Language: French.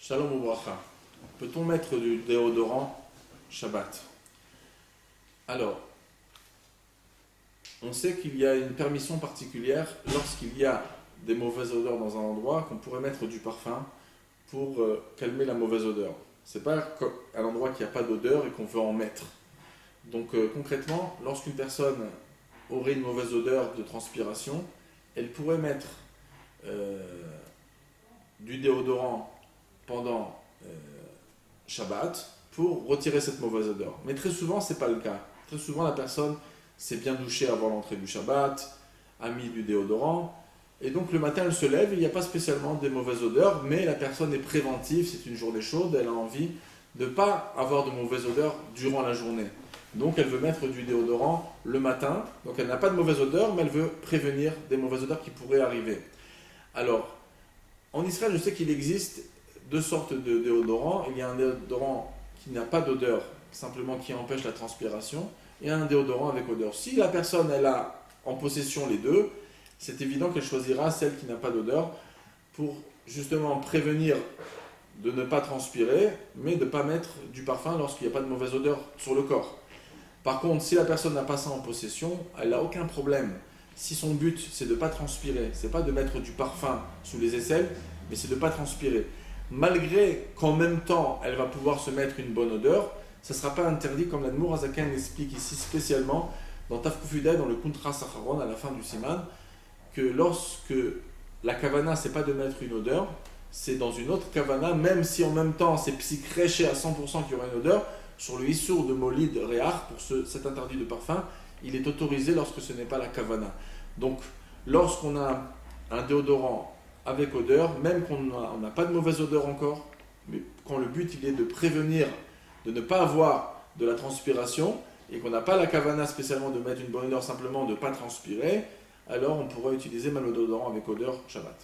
Shalom Obracha. Peut-on mettre du déodorant Shabbat? Alors, on sait qu'il y a une permission particulière lorsqu'il y a des mauvaises odeurs dans un endroit qu'on pourrait mettre du parfum pour calmer la mauvaise odeur. C'est pas à l'endroit qu'il n'y a pas d'odeur et qu'on veut en mettre. Donc concrètement, lorsqu'une personne aurait une mauvaise odeur de transpiration, elle pourrait mettre du déodorant pendant Shabbat pour retirer cette mauvaise odeur. Mais très souvent, ce n'est pas le cas. Très souvent, la personne s'est bien douchée avant l'entrée du Shabbat, a mis du déodorant, et donc le matin, elle se lève, il n'y a pas spécialement des mauvaises odeurs, mais la personne est préventive, c'est une journée chaude, elle a envie de ne pas avoir de mauvaises odeurs durant la journée. Donc elle veut mettre du déodorant le matin, donc elle n'a pas de mauvaise odeur, mais elle veut prévenir des mauvaises odeurs qui pourraient arriver. Alors, en Israël, je sais qu'il existe deux sortes de déodorants. Il y a un déodorant qui n'a pas d'odeur, simplement qui empêche la transpiration, et un déodorant avec odeur. Si la personne elle a en possession les deux, c'est évident qu'elle choisira celle qui n'a pas d'odeur pour justement prévenir de ne pas transpirer, mais de ne pas mettre du parfum lorsqu'il n'y a pas de mauvaise odeur sur le corps. Par contre, si la personne n'a pas ça en possession, elle n'a aucun problème. Si son but, c'est de ne pas transpirer, c'est pas de mettre du parfum sous les aisselles, mais c'est de ne pas transpirer. Malgré qu'en même temps, elle va pouvoir se mettre une bonne odeur, ça ne sera pas interdit, comme l'Admour Azaken l'explique ici spécialement, dans Tafkufudeh, dans le Kuntra Sacharon, à la fin du Siman, que lorsque la kavana, c'est pas de mettre une odeur, c'est dans une autre kavana, même si en même temps, c'est psychréché à 100% qu'il y aura une odeur, sur le Issour de Molid Réach, pour cet interdit de parfum, il est autorisé lorsque ce n'est pas la kavana. Donc, lorsqu'on a un déodorant avec odeur, même qu'on n'a pas de mauvaise odeur encore, mais quand le but il est de prévenir, de ne pas avoir de la transpiration, et qu'on n'a pas la kavana spécialement de mettre une bonne odeur, simplement de ne pas transpirer, alors on pourra utiliser même le déodorant avec odeur Shabbat.